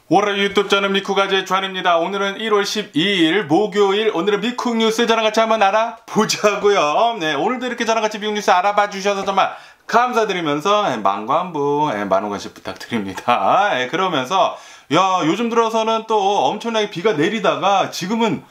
월요일 유튜브 저는 미쿠가제 주한입니다. 오늘은 1월 12일 목요일, 오늘은 미쿡 뉴스 저랑 같이 한번 알아보자고요. 네, 오늘도 이렇게 저랑 같이 미국 뉴스 알아봐 주셔서 정말 감사드리면서 만관부 많은 관심 부탁드립니다. 그러면서 요즘 들어서는 또 엄청나게 비가 내리다가 지금은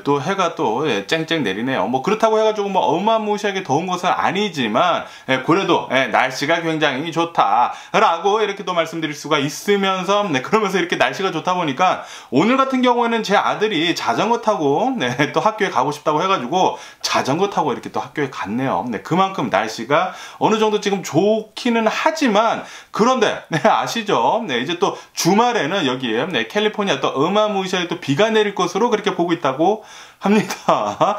또 해가 또 쨍쨍 내리네요. 뭐 그렇다고 해가지고 뭐 어마무시하게 더운 것은 아니지만 그래도 날씨가 굉장히 좋다라고 이렇게 또 말씀드릴 수가 있으면서 그러면서 이렇게 날씨가 좋다 보니까 오늘 같은 경우에는 제 아들이 자전거 타고 또 학교에 가고 싶다고 해가지고 자전거 타고 이렇게 또 학교에 갔네요. 그만큼 날씨가 어느 정도 지금 좋기는 하지만 그런데 아시죠? 이제 또 주말에는 여기에 캘리포니아 또 어마무시하게 또 비가 내릴 것으로 그렇게 보고 있다고 합니다.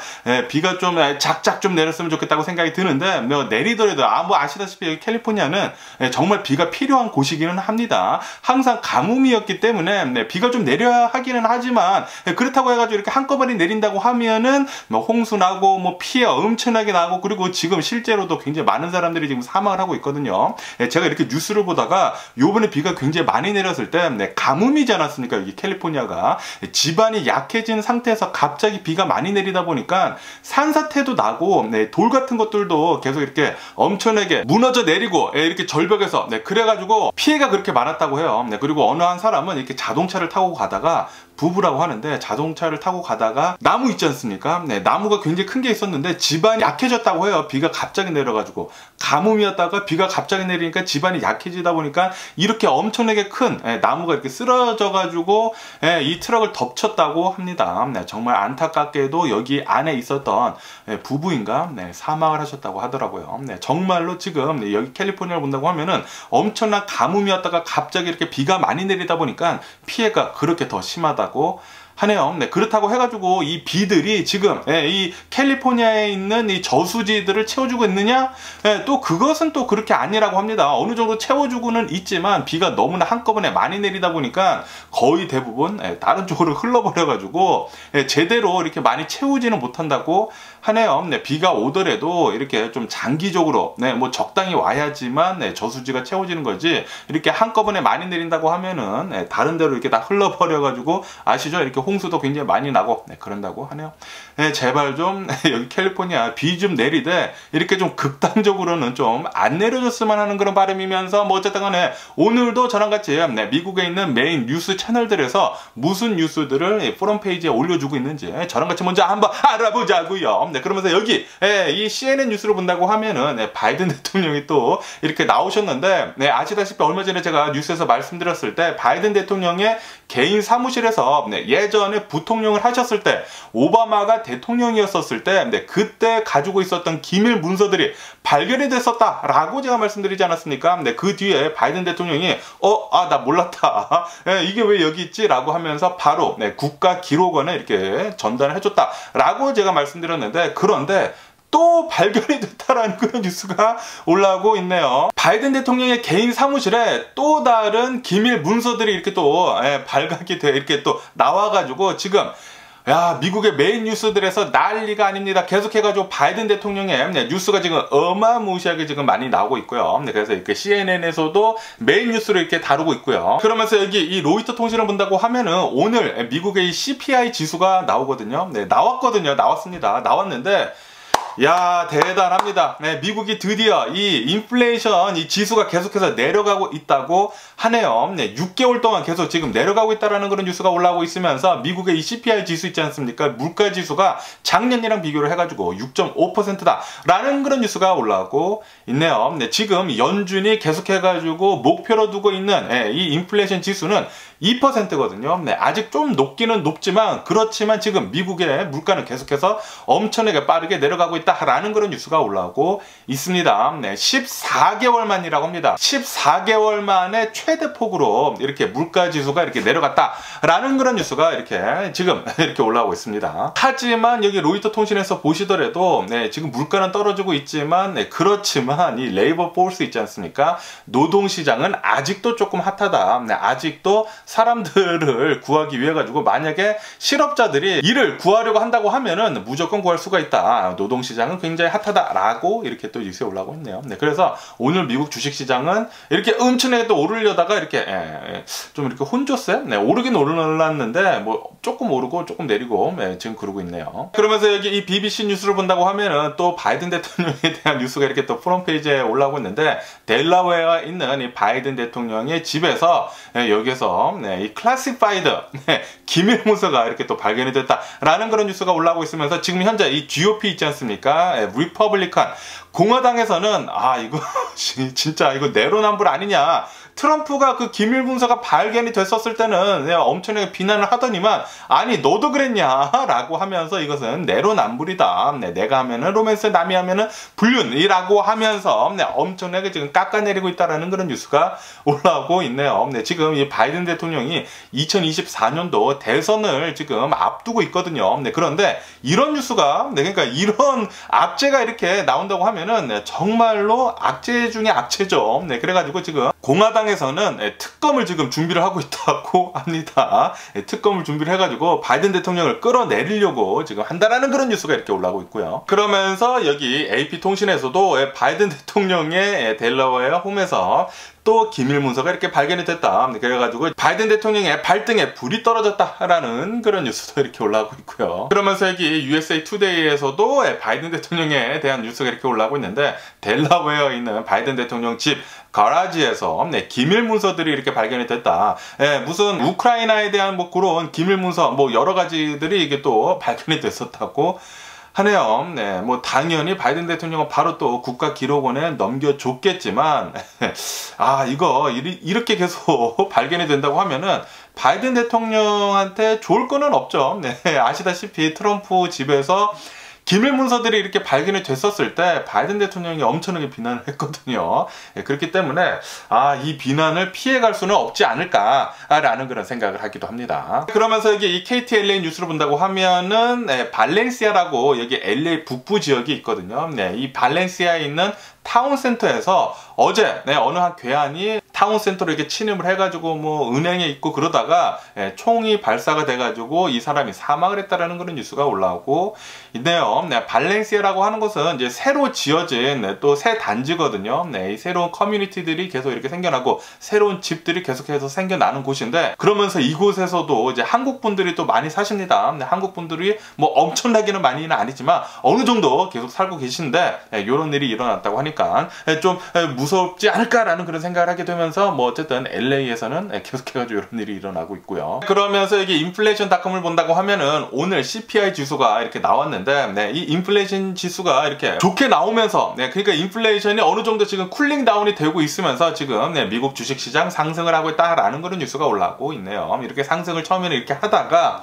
비가 좀 작작 좀 내렸으면 좋겠다고 생각이 드는데 내리더라도 뭐 아시다시피 여기 캘리포니아는 정말 비가 필요한 곳이기는 합니다. 항상 가뭄이었기 때문에 비가 좀 내려야 하기는 하지만 그렇다고 해가지고 이렇게 한꺼번에 내린다고 하면은 홍수 나고 뭐 피해 엄청나게 나고 그리고 지금 실제로도 굉장히 많은 사람들이 지금 사망을 하고 있거든요. 제가 이렇게 뉴스를 보다가 요번에 비가 굉장히 많이 내렸을 때 가뭄이지 않았습니까? 여기 캘리포니아가 지반이 약해진 상태에서 갑자기 비가 많이 내리다 보니까 산사태도 나고 돌 같은 것들도 계속 이렇게 엄청나게 무너져 내리고 이렇게 절벽에서 그래가지고 피해가 그렇게 많았다고 해요. 그리고 어느 한 사람은 이렇게 자동차를 타고 가다가 부부라고 하는데 자동차를 타고 가다가 나무 있지 않습니까? 나무가 굉장히 큰 게 있었는데 집안이 약해졌다고 해요. 비가 갑자기 내려가지고 가뭄이었다가 비가 갑자기 내리니까 집안이 약해지다 보니까 이렇게 엄청나게 큰 나무가 이렇게 쓰러져 가지고 이 트럭을 덮쳤다고 합니다. 정말 안타깝게도 여기 안에 있었던 부부인가 사망을 하셨다고 하더라고요. 정말로 지금 여기 캘리포니아를 본다고 하면은 엄청난 가뭄이었다가 갑자기 이렇게 비가 많이 내리다 보니까 피해가 그렇게 더 심하다고 하네요. 그렇다고 해가지고 이 비들이 지금 이 캘리포니아에 있는 이 저수지들을 채워주고 있느냐? 또 그것은 또 그렇게 아니라고 합니다. 어느 정도 채워주고는 있지만 비가 너무나 한꺼번에 많이 내리다 보니까 거의 대부분 다른 쪽으로 흘러버려가지고 제대로 이렇게 많이 채우지는 못한다고 하네요. 비가 오더라도 이렇게 좀 장기적으로 뭐 적당히 와야지만 저수지가 채워지는 거지 이렇게 한꺼번에 많이 내린다고 하면은 다른 데로 이렇게 다 흘러버려가지고 아시죠? 이렇게 홍수도 굉장히 많이 나고 그런다고 하네요. 제발 좀 여기 캘리포니아 비 좀 내리되 이렇게 좀 극단적으로는 좀 안 내려줬으면 하는 그런 바람이면서 뭐 어쨌든 간에 오늘도 저랑 같이 미국에 있는 메인 뉴스 채널들에서 무슨 뉴스들을 포럼 페이지에 올려주고 있는지 저랑 같이 먼저 한번 알아보자고요. 그러면서 여기 이 CNN 뉴스를 본다고 하면은 바이든 대통령이 또 이렇게 나오셨는데 아시다시피 얼마 전에 제가 뉴스에서 말씀드렸을 때 바이든 대통령의 개인 사무실에서 예전에 부통령을 하셨을 때 오바마가 대통령이었었을 때 그때 가지고 있었던 기밀 문서들이 발견이 됐었다라고 제가 말씀드리지 않았습니까? 그 뒤에 바이든 대통령이 나 몰랐다. 이게 왜 여기 있지? 라고 하면서 바로 국가기록원에 이렇게 전달을 해줬다라고 제가 말씀드렸는데 그런데 또 발견이 됐다라는 그런 뉴스가 올라오고 있네요. 바이든 대통령의 개인 사무실에 또 다른 기밀 문서들이 이렇게 또 발각이 돼 이렇게 또 나와가지고 지금 미국의 메인 뉴스들에서 난리가 아닙니다. 계속해가지고 바이든 대통령의 뉴스가 지금 어마무시하게 지금 많이 나오고 있고요. 그래서 이렇게 CNN에서도 메인 뉴스를 이렇게 다루고 있고요. 그러면서 여기 이 로이터 통신을 본다고 하면은 오늘 미국의 이 CPI 지수가 나오거든요. 나왔습니다. 나왔는데 대단합니다. 미국이 드디어 이 인플레이션 이 지수가 계속해서 내려가고 있다고 하네요. 6개월 동안 계속 지금 내려가고 있다라는 그런 뉴스가 올라오고 있으면서 미국의 이 CPI 지수 있지 않습니까? 물가 지수가 작년이랑 비교를 해가지고 6.5%다 라는 그런 뉴스가 올라오고 있네요. 지금 연준이 계속해가지고 목표로 두고 있는 이 인플레이션 지수는 2%거든요. 아직 좀 높기는 높지만 그렇지만 지금 미국의 물가는 계속해서 엄청나게 빠르게 내려가고 있다라는 그런 뉴스가 올라오고 있습니다. 14개월 만이라고 합니다. 14개월 만에 최대폭으로 이렇게 물가 지수가 이렇게 내려갔다라는 그런 뉴스가 이렇게 지금 이렇게 올라오고 있습니다. 하지만 여기 로이터 통신에서 보시더라도 지금 물가는 떨어지고 있지만 그렇지만 이 레이버 포스 있지 않습니까? 노동시장은 아직도 조금 핫하다. 아직도 사람들을 구하기 위해 가지고 만약에 실업자들이 일을 구하려고 한다고 하면은 무조건 구할 수가 있다. 노동시장 노동시장은 굉장히 핫하다라고 이렇게 또 뉴스에 올라오고 있네요. 네, 그래서 오늘 미국 주식시장은 이렇게 엄청나게 또 오르려다가 이렇게 좀 이렇게 혼줬어요. 네, 오르긴 올랐는데 뭐 조금 오르고 조금 내리고 지금 그러고 있네요. 그러면서 여기 이 BBC 뉴스를 본다고 하면은 또 바이든 대통령에 대한 뉴스가 이렇게 또 프론페이지에 올라오고 있는데, 델라웨어에 있는 이 바이든 대통령의 집에서 여기서 이 클래시파이드 기밀 문서가 이렇게 또 발견이 됐다라는 그런 뉴스가 올라오고 있으면서, 지금 현재 이 GOP 있지 않습니까? 리퍼블리칸 공화당에서는 이거 진짜 이거 내로남불 아니냐, 트럼프가 그 기밀 문서가 발견이 됐었을 때는 엄청나게 비난을 하더니만 아니 너도 그랬냐 라고 하면서 이것은 내로남불이다, 내가 하면은 로맨스, 남이 하면은 불륜이라고 하면서 엄청나게 지금 깎아내리고 있다라는 그런 뉴스가 올라오고 있네요. 지금 이 바이든 대통령이 2024년도 대선을 지금 앞두고 있거든요. 그런데 이런 뉴스가 그러니까 이런 악재가 이렇게 나온다고 하면은 정말로 악재 중에 악재죠. 그래가지고 지금 공화당에서는 특검을 지금 준비를 하고 있다고 합니다. 특검을 준비를 해가지고 바이든 대통령을 끌어내리려고 지금 한다라는 그런 뉴스가 이렇게 올라오고 있고요. 그러면서 여기 AP통신에서도 바이든 대통령의 델라웨어 홈에서 또 기밀 문서가 이렇게 발견이 됐다, 그래가지고 바이든 대통령의 발등에 불이 떨어졌다라는 그런 뉴스도 이렇게 올라오고 있고요. 그러면서 여기 USA 투데이에서도 바이든 대통령에 대한 뉴스가 이렇게 올라오고 있는데, 델라웨어에 있는 바이든 대통령 집 가라지에서 기밀 문서들이 이렇게 발견이 됐다. 무슨 우크라이나에 대한 뭐 그런 기밀 문서 뭐 여러 가지들이 이게 또 발견이 됐었다고 하네요. 뭐 당연히 바이든 대통령은 바로 또 국가기록원에 넘겨줬겠지만 이거 이렇게 계속 발견이 된다고 하면은 바이든 대통령한테 좋을 거는 없죠. 아시다시피 트럼프 집에서 기밀 문서들이 이렇게 발견이 됐었을 때 바이든 대통령이 엄청나게 비난을 했거든요. 그렇기 때문에 이 비난을 피해갈 수는 없지 않을까라는 그런 생각을 하기도 합니다. 그러면서 여기 이 KTLA 뉴스를 본다고 하면은 발렌시아라고 여기 LA 북부 지역이 있거든요. 이 발렌시아에 있는 타운센터에서 어제 어느 한 괴한이 타운센터로 이렇게 침입을 해가지고 뭐 은행에 있고 그러다가 총이 발사가 돼가지고 이 사람이 사망을 했다라는 그런 뉴스가 올라오고 있네요. 발렌시아라고 하는 것은 이제 새로 지어진 또 새 단지거든요. 이 새로운 커뮤니티들이 계속 이렇게 생겨나고 새로운 집들이 계속해서 생겨나는 곳인데, 그러면서 이곳에서도 이제 한국 분들이 또 많이 사십니다. 한국 분들이 뭐 엄청나게는 많이는 아니지만 어느 정도 계속 살고 계신데 이런 일이 일어났다고 하니까 좀 무섭지 않을까라는 그런 생각을 하게 되면서, 뭐 어쨌든 LA에서는 계속해가지고 이런 일이 일어나고 있고요. 그러면서 여기 인플레이션닷컴을 본다고 하면은 오늘 CPI 지수가 이렇게 나왔는데, 이 인플레이션 지수가 이렇게 좋게 나오면서 그러니까 인플레이션이 어느 정도 지금 쿨링 다운이 되고 있으면서 지금 미국 주식시장 상승을 하고 있다라는 그런 뉴스가 올라오고 있네요. 이렇게 상승을 처음에는 이렇게 하다가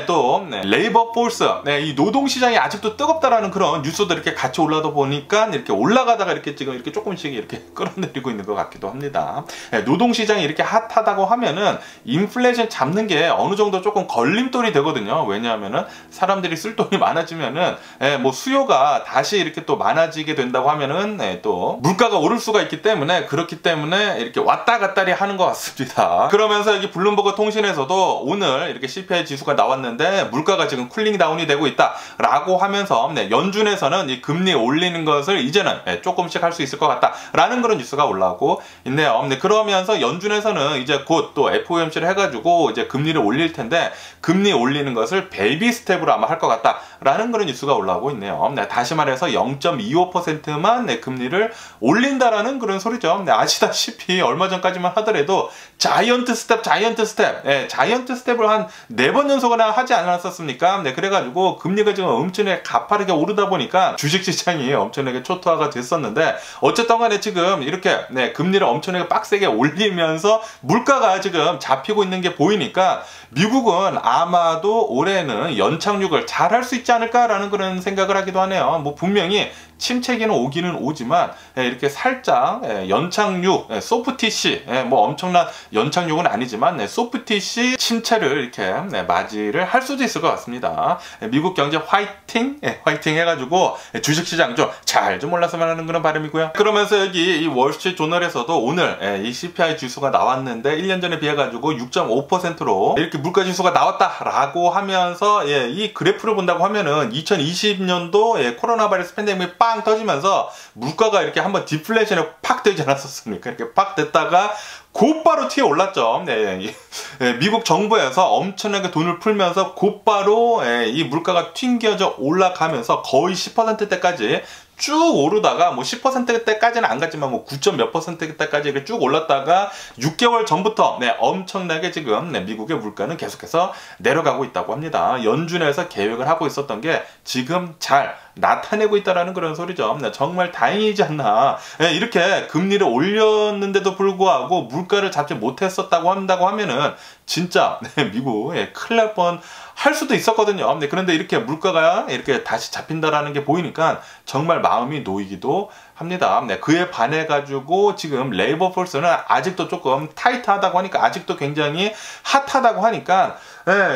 또 레이버 포스, 이 노동시장이 아직도 뜨겁다라는 그런 뉴스도 이렇게 같이 올라다 보니까 이렇게 올라가다가 이렇게 지금 이렇게 조금씩 이렇게 끌어내리고 있는 것 같기도 합니다. 노동시장이 이렇게 핫하다고 하면은 인플레이션 잡는 게 어느 정도 조금 걸림돌이 되거든요. 왜냐하면은 사람들이 쓸 돈이 많아지면은 뭐 수요가 다시 이렇게 또 많아지게 된다고 하면은 또 물가가 오를 수가 있기 때문에, 그렇기 때문에 이렇게 왔다 갔다리 하는 것 같습니다. 그러면서 여기 블룸버그 통신에서도 오늘 이렇게 CPI 지수가 나왔는데 물가가 지금 쿨링 다운이 되고 있다라고 하면서 연준에서는 이 금리 올리는 것을 이제는 조금씩 할 수 있을 것 같다라는 그런 뉴스가 올라오고 있네요. 그러면서 연준에서는 이제 곧 또 FOMC를 해가지고 이제 금리를 올릴 텐데, 금리 올리는 것을 베이비 스텝으로 아마 할 것 같다라는 그런 뉴스가 올라오고 있네요. 다시 말해서 0.25%만 금리를 올린다라는 그런 소리죠. 아시다시피 얼마 전까지만 하더라도 자이언트 스텝, 자이언트 스텝을 한 4번 연속이나 하지 않았었습니까? 그래가지고 금리가 지금 엄청나게 가파르게 오르다 보니까 주식시장이 엄청나게 초토화가 됐었는데, 어쨌든 간에 지금 이렇게 금리를 엄청나게 빡세게 올리면서 물가가 지금 잡히고 있는 게 보이니까 미국은 아마도 올해는 연착륙을 잘 할 수 있지 않을까라는 그런 생각을 하기도 하네요. 뭐 분명히 침체기는 오기는 오지만 이렇게 살짝 연착륙, 소프티시, 뭐 엄청난 연착륙은 아니지만 소프티시 침체를 이렇게 맞이를 할 수도 있을 것 같습니다. 미국 경제 화이팅! 화이팅 해가지고 주식시장 좀 잘 좀 올랐으면 하는 그런 바람이고요. 그러면서 여기 이 월스트리트 조널에서도 오늘 이 CPI 지수가 나왔는데 1년 전에 비해가지고 6.5%로 이렇게 물가 지수가 나왔다라고 하면서 이 그래프를 본다고 하면은 2020년도 코로나 바이러스 팬데믹이 빵 터지면서 물가가 이렇게 한번 디플레이션에 팍 되지 않았었습니까? 이렇게 팍 됐다가 곧바로 튀어 올랐죠. 미국 정부에서 엄청나게 돈을 풀면서 곧바로 이 물가가 튕겨져 올라가면서 거의 10%대까지 쭉 오르다가 뭐 10%대까지는 안 갔지만 뭐 9점 몇 %대까지 이렇게 쭉 올랐다가 6개월 전부터 엄청나게 지금 미국의 물가는 계속해서 내려가고 있다고 합니다. 연준에서 계획을 하고 있었던 게 지금 잘 나타내고 있다라는 그런 소리죠. 정말 다행이지 않나. 이렇게 금리를 올렸는데도 불구하고 물가를 잡지 못했었다고 한다고 하면은 진짜 미국 큰일 날 뻔 할 수도 있었거든요. 그런데 이렇게 물가가 이렇게 다시 잡힌다라는 게 보이니까 정말 마음이 놓이기도 합니다. 그에 반해 가지고 지금 레이버 포스는 아직도 조금 타이트하다고 하니까 아직도 굉장히 핫하다고 하니까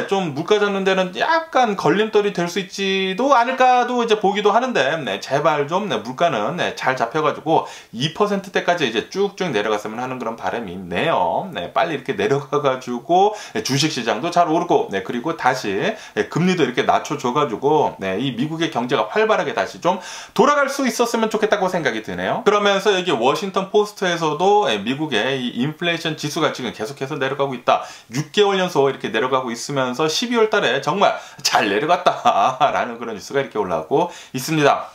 좀 물가 잡는 데는 약간 걸림돌이 될 수 있지도 않을까도 이제 보기도 하는데 제발 좀 물가는 잘 잡혀가지고 2%대까지 이제 쭉쭉 내려갔으면 하는 그런 바람이 있네요. 빨리 이렇게 내려가가지고 주식시장도 잘 오르고 그리고 다시 금리도 이렇게 낮춰줘가지고 이 미국의 경제가 활발하게 다시 좀 돌아갈 수 있었으면 좋겠다고 생각이 드네요. 그러면서 여기 워싱턴 포스트에서도 미국의 이 인플레이션 지수가 지금 계속해서 내려가고 있다. 6개월 연속 이렇게 내려가고 있으면서 12월 달에 정말 잘 내려갔다라는 그런 뉴스가 이렇게 올라오고 있습니다.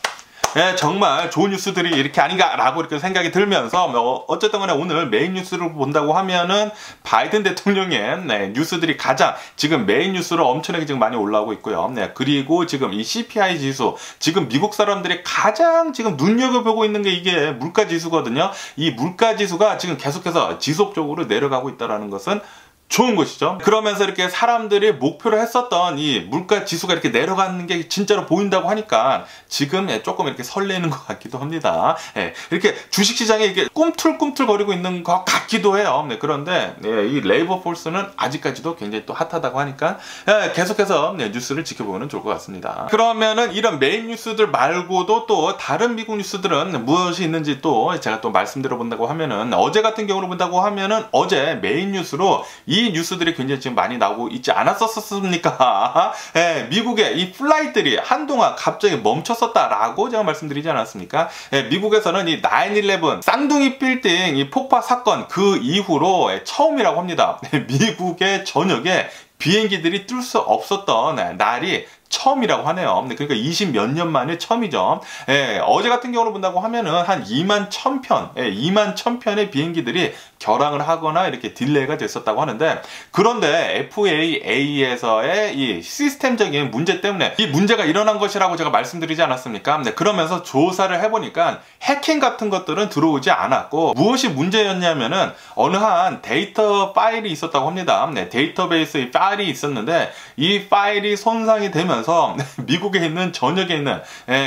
정말 좋은 뉴스들이 이렇게 아닌가라고 이렇게 생각이 들면서 어쨌든 간에 오늘 메인 뉴스를 본다고 하면은 바이든 대통령의 뉴스들이 가장 지금 메인 뉴스로 엄청나게 지금 많이 올라오고 있고요. 그리고 지금 이 CPI 지수, 지금 미국 사람들이 가장 지금 눈여겨보고 있는 게 이게 물가 지수거든요. 이 물가 지수가 지금 계속해서 지속적으로 내려가고 있다는 것은 좋은 것이죠. 그러면서 이렇게 사람들이 목표로 했었던 이 물가 지수가 이렇게 내려가는 게 진짜로 보인다고 하니까 지금 조금 이렇게 설레는 것 같기도 합니다. 이렇게 주식시장에 이렇게 꿈틀꿈틀거리고 있는 것 같기도 해요. 그런데 이 레이버 폴스는 아직까지도 굉장히 또 핫하다고 하니까 계속해서 뉴스를 지켜보면 좋을 것 같습니다. 그러면은 이런 메인 뉴스들 말고도 또 다른 미국 뉴스들은 무엇이 있는지 또 제가 또 말씀드려 본다고 하면은 어제 같은 경우로 본다고 하면은 어제 메인 뉴스로 이 뉴스들이 굉장히 지금 많이 나오고 있지 않았었습니까? 미국의 이 플라이트들이 한동안 갑자기 멈췄었다라고 제가 말씀드리지 않았습니까? 미국에서는 이 9/11 쌍둥이 빌딩 이 폭파 사건 그 이후로 처음이라고 합니다. 미국의 전역에 비행기들이 뜰 수 없었던 날이 처음이라고 하네요. 그러니까 20 몇 년 만에 처음이죠. 어제 같은 경우로 본다고 하면은 한 2만 1000편, 2만 1000편의 비행기들이 결항을 하거나 이렇게 딜레이가 됐었다고 하는데, 그런데 FAA에서의 이 시스템적인 문제 때문에 이 문제가 일어난 것이라고 제가 말씀드리지 않았습니까? 그러면서 조사를 해보니까 해킹 같은 것들은 들어오지 않았고, 무엇이 문제였냐면은 어느 한 데이터 파일이 있었다고 합니다. 데이터베이스 파일이 있었는데 이 파일이 손상이 되면서 미국에 있는 전역에 있는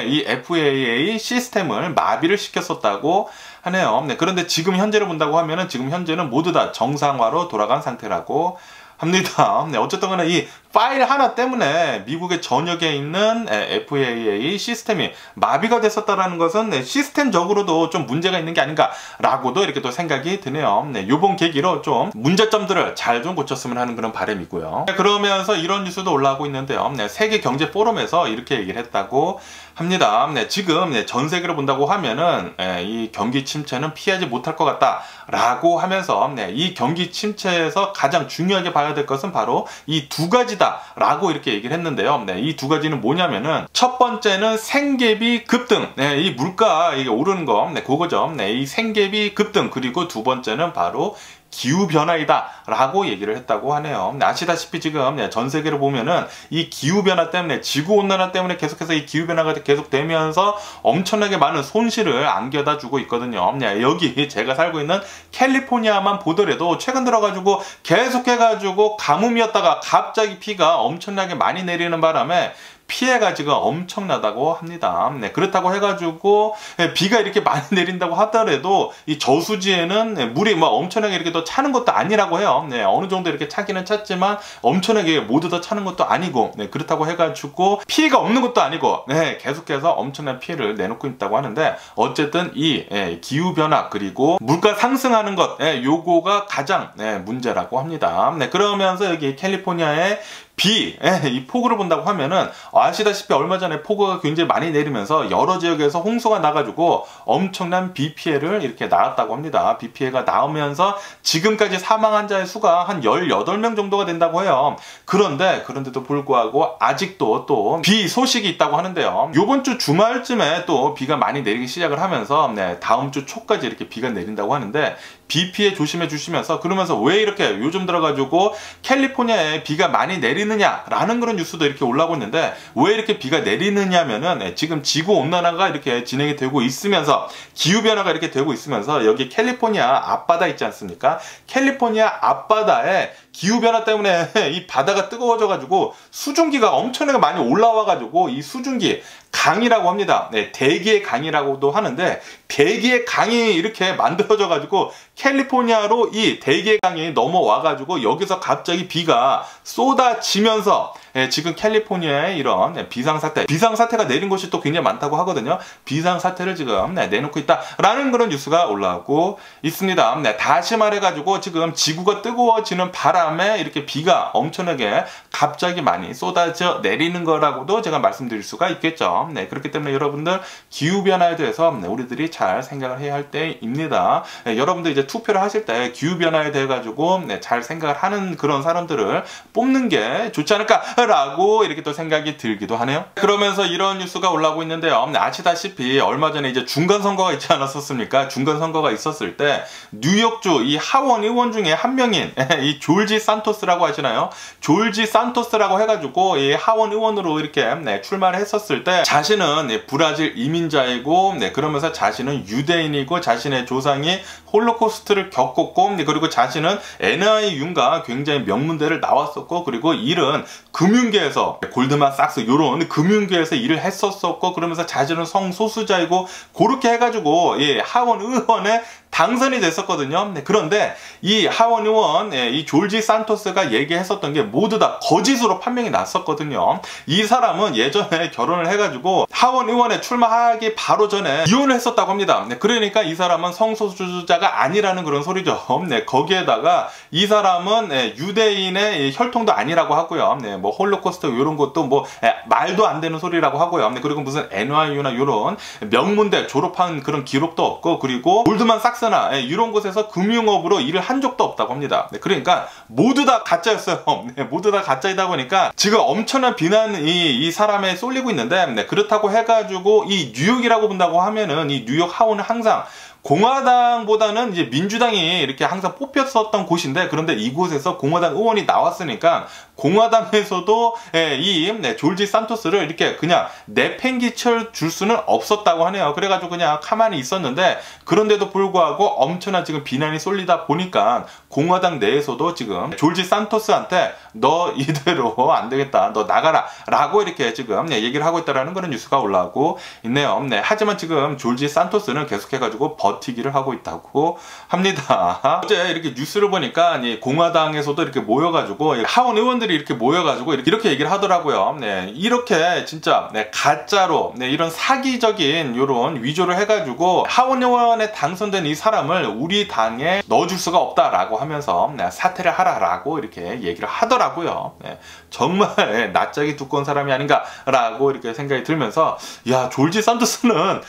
이 FAA 시스템을 마비를 시켰었다고 하네요. 그런데 지금 현재를 본다고 하면은 지금 현재는 모두 다 정상화로 돌아간 상태라고 합니다. 어쨌든 간에 이 파일 하나 때문에 미국의 전역에 있는 FAA 시스템이 마비가 됐었다라는 것은 시스템적으로도 좀 문제가 있는 게 아닌가라고도 이렇게 또 생각이 드네요. 요번 계기로 좀 문제점들을 잘 좀 고쳤으면 하는 그런 바람이고요. 그러면서 이런 뉴스도 올라오고 있는데요. 세계 경제 포럼에서 이렇게 얘기를 했다고 합니다. 지금 전 세계를 본다고 하면은 이 경기 침체는 피하지 못할 것 같다라고 하면서 이 경기 침체에서 가장 중요하게 봐야 될 것은 바로 이 두 가지다 라고 이렇게 얘기를 했는데요. 이 두 가지는 뭐냐면은 첫 번째는 생계비 급등, 이 물가 이게 오르는 거 그거죠. 이 생계비 급등, 그리고 두 번째는 바로 기후변화이다 라고 얘기를 했다고 하네요. 아시다시피 지금 전 세계를 보면은 이 기후변화 때문에, 지구온난화 때문에 계속해서 이 기후변화가 계속되면서 엄청나게 많은 손실을 안겨다 주고 있거든요. 여기 제가 살고 있는 캘리포니아만 보더라도 최근 들어가지고 계속해가지고 가뭄이었다가 갑자기 비가 엄청나게 많이 내리는 바람에 피해가 지금 엄청나다고 합니다. 네, 그렇다고 해가지고 비가 이렇게 많이 내린다고 하더라도 이 저수지에는 물이 막 엄청나게 이렇게 더 차는 것도 아니라고 해요. 네, 어느 정도 이렇게 차기는 찼지만 엄청나게 모두 다 차는 것도 아니고, 네, 그렇다고 해가지고 피해가 없는 것도 아니고, 네, 계속해서 엄청난 피해를 내놓고 있다고 하는데, 어쨌든 이 기후변화 그리고 물가 상승하는 것, 요거가 가장 문제라고 합니다. 네, 그러면서 여기 캘리포니아의 이 폭우를 본다고 하면은 아시다시피 얼마 전에 폭우가 굉장히 많이 내리면서 여러 지역에서 홍수가 나가지고 엄청난 비 피해를 이렇게 나왔다고 합니다. 비 피해가 나오면서 지금까지 사망 환자의 수가 한 18명 정도가 된다고 해요. 그런데도 불구하고 아직도 또 비 소식이 있다고 하는데요. 요번 주 주말쯤에 또 비가 많이 내리기 시작을 하면서 다음 주 초까지 이렇게 비가 내린다고 하는데, 비 피해 조심해 주시면서, 그러면서 왜 이렇게 요즘 들어가지고 캘리포니아에 비가 많이 내리느냐라는 그런 뉴스도 이렇게 올라오고 있는데, 왜 이렇게 비가 내리느냐면은 지금 지구 온난화가 이렇게 진행이 되고 있으면서, 기후변화가 이렇게 되고 있으면서, 여기 캘리포니아 앞바다 있지 않습니까? 캘리포니아 앞바다에 기후변화 때문에 이 바다가 뜨거워져가지고 수증기가 엄청나게 많이 올라와가지고, 이 수증기 강이라고 합니다. 네, 대기의 강이라고도 하는데, 대기의 강이 이렇게 만들어져가지고 캘리포니아로 이 대기의 강이 넘어와가지고 여기서 갑자기 비가 쏟아지면서 지금 캘리포니아에 이런 비상사태가 내린 곳이 또 굉장히 많다고 하거든요. 비상사태를 지금 내놓고 있다라는 그런 뉴스가 올라오고 있습니다. 다시 말해가지고 지금 지구가 뜨거워지는 바람에 이렇게 비가 엄청나게 갑자기 많이 쏟아져 내리는 거라고도 제가 말씀드릴 수가 있겠죠. 그렇기 때문에 여러분들 기후변화에 대해서 우리들이 잘 생각을 해야 할 때입니다. 여러분들 이제 투표를 하실 때 기후변화에 대해 가지고 잘 생각을 하는 그런 사람들을 뽑는 게 좋지 않을까라고 이렇게 또 생각이 들기도 하네요. 그러면서 이런 뉴스가 올라오고 있는데요. 아시다시피 얼마 전에 이제 중간선거가 있지 않았었습니까? 중간선거가 있었을 때 뉴욕주 이 하원 의원 중에 한 명인 이 졸지 산토스라고 하시나요? 졸지 산토스라고 해가지고 이 하원 의원으로 이렇게 출마를 했었을 때, 자신은 브라질 이민자이고, 그러면서 자신은 유대인이고, 자신의 조상이 홀로코스트를 겪었고, 그리고 자신은 NIU인가 굉장히 명문대를 나왔었고, 그리고 일은 금융계에서 골드만삭스 이런 금융계에서 일을 했었었고, 그러면서 자신은 성소수자이고, 그렇게 해가지고 하원 의원에 당선이 됐었거든요. 그런데 이 하원 의원 이 졸지 산토스가 얘기했었던 게 모두 다 거짓으로 판명이 났었거든요. 이 사람은 예전에 결혼을 해가지고 하원 의원에 출마하기 바로 전에 이혼을 했었다고 합니다. 그러니까 이 사람은 성소수자가 아니라는 그런 소리죠. 거기에다가 이 사람은 유대인의 혈통도 아니라고 하고요. 뭐 홀로코스트 이런 것도 뭐 말도 안 되는 소리라고 하고요. 그리고 무슨 NYU나 이런 명문대 졸업한 그런 기록도 없고, 그리고 골드만삭스나 이런 곳에서 금융업으로 일을 한 적도 없다고 합니다. 그러니까 모두 다 가짜였어요. 모두 다 가짜이다 보니까 지금 엄청난 비난이 이 사람에 쏠리고 있는데, 그렇다고 해가지고 이 뉴욕이라고 본다고 하면은 이 뉴욕 하원은 항상 공화당보다는 이제 민주당이 이렇게 항상 뽑혔었던 곳인데, 그런데 이곳에서 공화당 의원이 나왔으니까 공화당에서도 이 졸지 산토스를 이렇게 그냥 내팽개쳐 줄 수는 없었다고 하네요. 그래가지고 그냥 가만히 있었는데, 그런데도 불구하고 엄청난 지금 비난이 쏠리다 보니까 공화당 내에서도 지금 졸지 산토스한테 너 이대로 안 되겠다, 너 나가라 라고 이렇게 지금 얘기를 하고 있다라는 그런 뉴스가 올라오고 있네요. 하지만 지금 졸지 산토스는 계속해가지고 버티기를 하고 있다고 합니다. 어제 이렇게 뉴스를 보니까 공화당에서도 이렇게 모여가지고 하원 의원들이 이렇게 모여가지고 이렇게 얘기를 하더라고요. 이렇게 진짜 가짜로 이런 사기적인 이런 위조를 해가지고 하원 의원에 당선된 이 사람을 우리 당에 넣어줄 수가 없다라고 하면서 사퇴를 하라라고 이렇게 얘기를 하더라고요. 정말 낯짝이 두꺼운 사람이 아닌가라고 이렇게 생각이 들면서, 야, 졸지 산토스는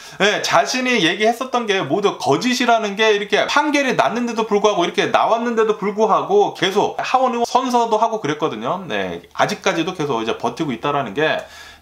자신이 얘기했었던 게 모두 거짓이라는 게 이렇게 판결이 났는데도 불구하고, 이렇게 나왔는데도 불구하고 계속 하원 의원 선서도 하고 그랬거든요. 아직까지도 계속 이제 버티고 있다라는 게,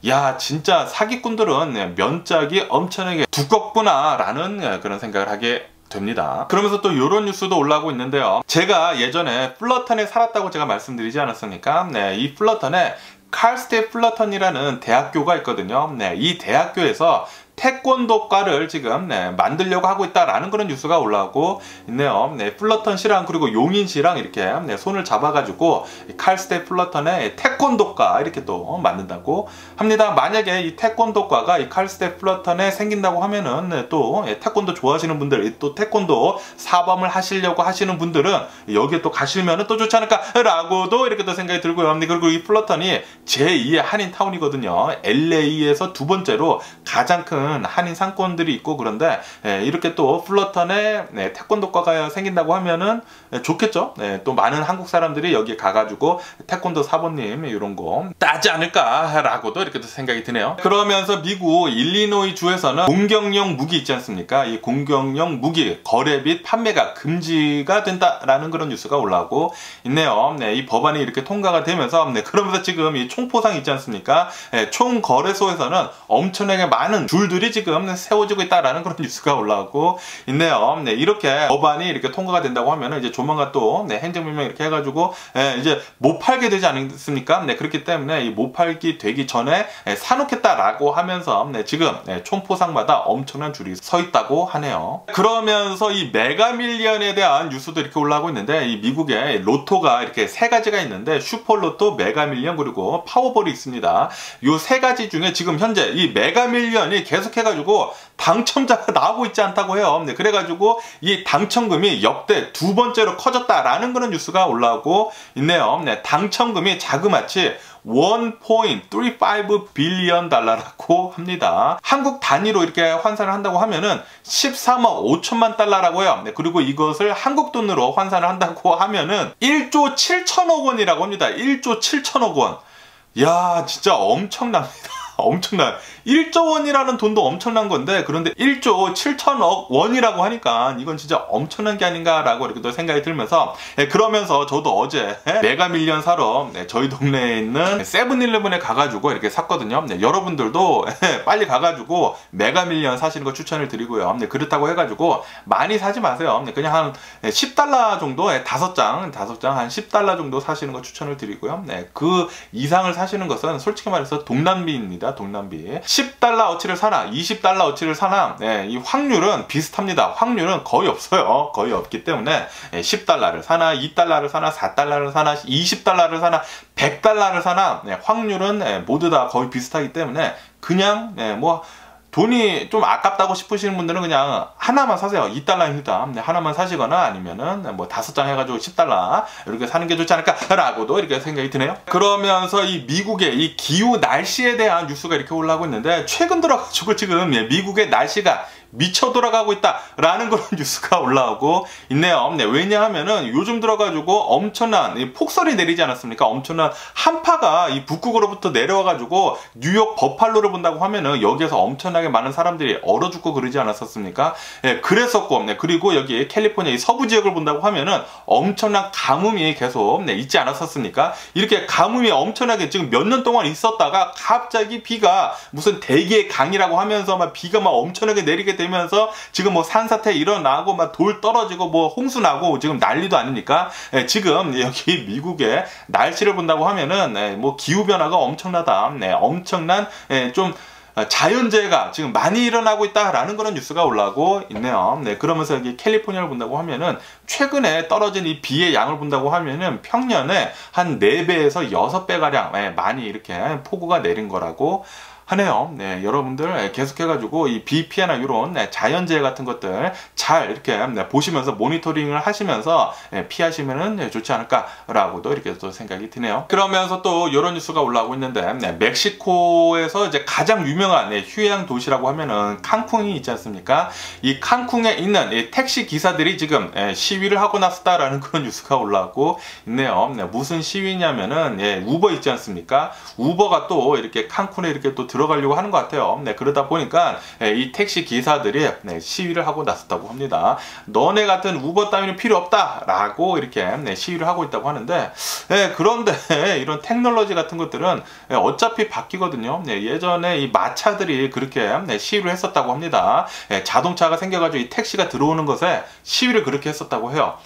야, 진짜 사기꾼들은 면짝이 엄청나게 두껍구나 라는 그런 생각을 하게 됩니다. 그러면서 또 이런 뉴스도 올라오고 있는데요. 제가 예전에 플러턴에 살았다고 제가 말씀드리지 않았습니까? 이 플러턴에 칼스테이트 플러턴이라는 대학교가 있거든요. 이 대학교에서 태권도과를 지금 만들려고 하고 있다라는 그런 뉴스가 올라오고 있네요. 플러턴 씨랑 그리고 용인 씨랑 이렇게 손을 잡아가지고 칼스테 플러턴의 태권도과 이렇게 또 만든다고 합니다. 만약에 이 태권도과가 이 칼스테 플러턴에 생긴다고 하면은 또 태권도 좋아하시는 분들, 또 태권도 사범을 하시려고 하시는 분들은 여기에 또 가시면은 또 좋지 않을까라고도 이렇게 또 생각이 들고요. 그리고 이 플러턴이 제2의 한인 타운이거든요. LA에서 두 번째로 가장 큰 한인 상권들이 있고, 그런데 이렇게 또 플러턴에 태권도과가 생긴다고 하면은 좋겠죠. 또 많은 한국 사람들이 여기 가가지고 태권도 사범님 이런 거 따지 않을까라고도 이렇게 또 생각이 드네요. 그러면서 미국 일리노이 주에서는 공격용 무기 있지 않습니까? 이 공격용 무기 거래 및 판매가 금지가 된다라는 그런 뉴스가 올라오고 있네요. 이 법안이 이렇게 통과가 되면서 그러면서 지금 이 총포상 있지 않습니까? 총 거래소에서는 엄청나게 많은 줄들이 지금 세워지고 있다라는 그런 뉴스가 올라오고 있네요. 이렇게 법안이 이렇게 통과가 된다고 하면은 이제 조만간 또 행정명령 이렇게 해가지고 이제 못 팔게 되지 않습니까? 그렇기 때문에 이 못 팔기 되기 전에 사놓겠다라고 하면서 지금 총포상마다 엄청난 줄이 서 있다고 하네요. 그러면서 이 메가밀리언에 대한 뉴스도 이렇게 올라오고 있는데, 이 미국의 로또가 이렇게 세 가지가 있는데 슈퍼로또, 메가밀리언 그리고 파워볼이 있습니다. 요 세 가지 중에 지금 현재 이 메가밀리언이 계속해가지고 당첨자가 나오고 있지 않다고 해요. 그래가지고 이 당첨금이 역대 두 번째로 커졌다라는 그런 뉴스가 올라오고 있네요. 당첨금이 자그마치 1.35 빌리언 달러라고 합니다. 한국 단위로 이렇게 환산을 한다고 하면은 13억 5천만 달러라고 해요. 그리고 이것을 한국 돈으로 환산을 한다고 하면은 1조 7천억 원이라고 합니다. 1조 7천억 원. 야, 진짜 엄청납니다. 엄청나요. 1조 원이라는 돈도 엄청난 건데, 그런데 1조 7천억 원이라고 하니까 이건 진짜 엄청난 게 아닌가라고 이렇게 또 생각이 들면서, 그러면서 저도 어제 메가밀리언 사러 저희 동네에 있는 세븐일레븐에 가가지고 이렇게 샀거든요. 여러분들도 빨리 가가지고 메가밀리언 사시는 거 추천을 드리고요. 그렇다고 해가지고 많이 사지 마세요. 그냥 한 10달러 정도, 5장 한 10달러 정도 사시는 거 추천을 드리고요. 그 이상을 사시는 것은 솔직히 말해서 동남비입니다. 동남비. 10달러 어치를 사나 20달러 어치를 사나 이 확률은 비슷합니다. 확률은 거의 없어요. 거의 없기 때문에 10달러를 사나 2달러를 사나 4달러를 사나 20달러를 사나 100달러를 사나 확률은 모두 다 거의 비슷하기 때문에 그냥 뭐 돈이 좀 아깝다고 싶으시는 분들은 그냥 하나만 사세요. 2달러입니다. 하나만 사시거나 아니면은 뭐 5장 해가지고 10달러 이렇게 사는 게 좋지 않을까라고도 이렇게 생각이 드네요. 그러면서 이 미국의 이 기후 날씨에 대한 뉴스가 이렇게 올라오고 있는데, 최근 들어가지고 지금 미국의 날씨가 미쳐 돌아가고 있다라는 그런 뉴스가 올라오고 있네요. 왜냐하면은 요즘 들어가지고 엄청난 폭설이 내리지 않았습니까? 엄청난 한파가 이 북극으로부터 내려와가지고 뉴욕 버팔로를 본다고 하면은 여기에서 엄청나게 많은 사람들이 얼어 죽고 그러지 않았었습니까? 그랬었고, 그리고 여기 캘리포니아 이 서부 지역을 본다고 하면은 엄청난 가뭄이 계속 있지 않았었습니까? 이렇게 가뭄이 엄청나게 지금 몇 년 동안 있었다가 갑자기 비가 무슨 대기의 강이라고 하면서 막 비가 막 엄청나게 내리게 되면서 지금 뭐 산사태 일어나고 막 돌 떨어지고 뭐 홍수 나고 지금 난리도 아닙니까? 지금 여기 미국의 날씨를 본다고 하면은 뭐 기후 변화가 엄청나다. 엄청난 좀 자연재해가 지금 많이 일어나고 있다라는 그런 뉴스가 올라오고 있네요. 그러면서 여기 캘리포니아를 본다고 하면은 최근에 떨어진 이 비의 양을 본다고 하면은 평년에 한 4배에서 6배 가량 많이 이렇게 폭우가 내린 거라고 하네요. 여러분들 계속해가지고 이 비 피해나 이런 자연재해 같은 것들 잘 이렇게 보시면서 모니터링을 하시면서 피하시면은 좋지 않을까라고도 이렇게 또 생각이 드네요. 그러면서 또 이런 뉴스가 올라오고 있는데, 멕시코에서 이제 가장 유명한 휴양 도시라고 하면은 칸쿤이 있지 않습니까? 이 칸쿤에 있는 이 택시 기사들이 지금 시위를 하고 나섰다라는 그런 뉴스가 올라오고 있네요. 무슨 시위냐면은 우버 있지 않습니까? 우버가 또 이렇게 칸쿤에 이렇게 또 들어가려고 하는 것 같아요. 그러다 보니까 이 택시 기사들이 시위를 하고 나섰다고 합니다. 너네 같은 우버 따위는 필요 없다라고 이렇게 시위를 하고 있다고 하는데, 그런데 이런 테크놀로지 같은 것들은 어차피 바뀌거든요. 예전에 이 마차들이 그렇게 시위를 했었다고 합니다. 자동차가 생겨가지고 이 택시가 들어오는 것에 시위를 그렇게 했었다고 해요.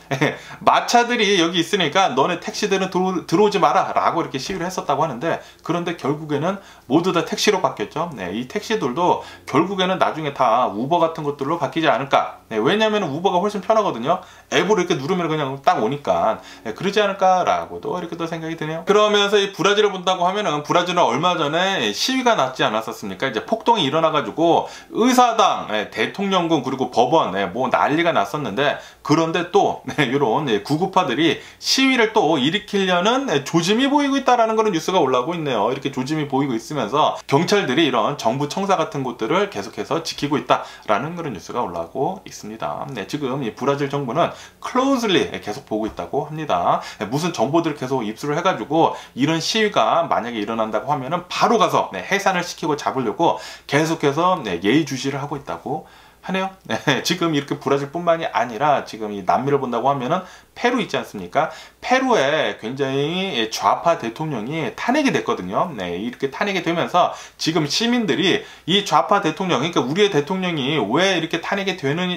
마차들이 여기 있으니까 너네 택시들은 들어오지 마라 라고 이렇게 시위를 했었다고 하는데, 그런데 결국에는 모두 다 택시로 택시로 바뀌었죠. 네, 이 택시들도 결국에는 나중에 다 우버 같은 것들로 바뀌지 않을까. 네, 왜냐하면 우버가 훨씬 편하거든요. 앱으로 이렇게 누르면 그냥 딱 오니까. 네, 그러지 않을까라고도 이렇게 또 생각이 드네요. 그러면서 이 브라질을 본다고 하면은 브라질은 얼마 전에 시위가 났지 않았었습니까? 이제 폭동이 일어나가지고 의사당, 대통령군 그리고 법원 뭐 난리가 났었는데, 그런데 또 이런 구구파들이 시위를 또 일으키려는 조짐이 보이고 있다라는 그런 뉴스가 올라오고 있네요. 이렇게 조짐이 보이고 있으면서 경찰들이 이런 정부 청사 같은 곳들을 계속해서 지키고 있다라는 그런 뉴스가 올라오고 있습니다. 네, 지금 이 브라질 정부는 closely 계속 보고 있다고 합니다. 무슨 정보들을 계속 입수를 해가지고 이런 시위가 만약에 일어난다고 하면은 바로 가서 해산을 시키고 잡으려고 계속해서 예의주시를 하고 있다고 하네요. 네, 지금 이렇게 브라질뿐만이 아니라 지금 이 남미를 본다고 하면은 페루 있지 않습니까? 페루에 굉장히 좌파 대통령이 탄핵이 됐거든요. 네, 이렇게 탄핵이 되면서 지금 시민들이 이 좌파 대통령, 그러니까 우리의 대통령이 왜 이렇게 탄핵이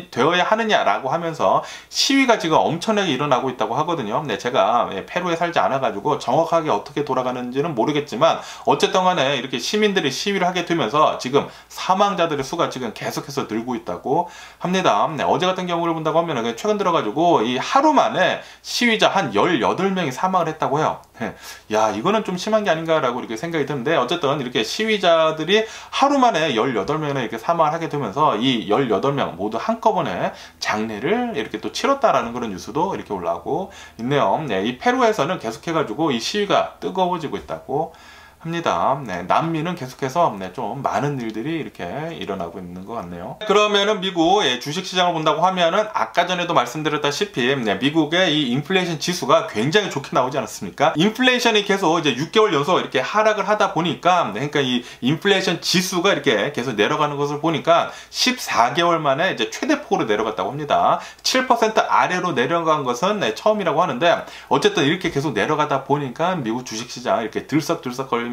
되어야 하느냐라고 하면서 시위가 지금 엄청나게 일어나고 있다고 하거든요. 네, 제가 페루에 살지 않아가지고 정확하게 어떻게 돌아가는지는 모르겠지만 어쨌든 간에 이렇게 시민들이 시위를 하게 되면서 지금 사망자들의 수가 지금 계속해서 늘고 있다고 합니다. 네, 어제 같은 경우를 본다고 하면 최근 들어가지고 이 하루 만에 시위자 한 18명이 사망을 했다고 해요. 야, 이거는 좀 심한 게 아닌가라고 이렇게 생각이 드는데, 어쨌든 이렇게 시위자들이 하루 만에 18명이나 이렇게 사망을 하게 되면서 이 18명 모두 한꺼번에 장례를 이렇게 또 치렀다라는 그런 뉴스도 이렇게 올라오고 있네요. 네, 이 페루에서는 계속해가지고 이 시위가 뜨거워지고 있다고 합니다. 네, 남미는 계속해서 좀 많은 일들이 이렇게 일어나고 있는 것 같네요. 그러면은 미국 주식시장을 본다고 하면은 아까 전에도 말씀드렸다시피 미국의 이 인플레이션 지수가 굉장히 좋게 나오지 않았습니까? 인플레이션이 계속 이제 6개월 연속 이렇게 하락을 하다 보니까, 그러니까 이 인플레이션 지수가 이렇게 계속 내려가는 것을 보니까 14개월 만에 이제 최대폭으로 내려갔다고 합니다. 7% 아래로 내려간 것은 처음이라고 하는데, 어쨌든 이렇게 계속 내려가다 보니까 미국 주식시장 이렇게 들썩들썩 걸리면서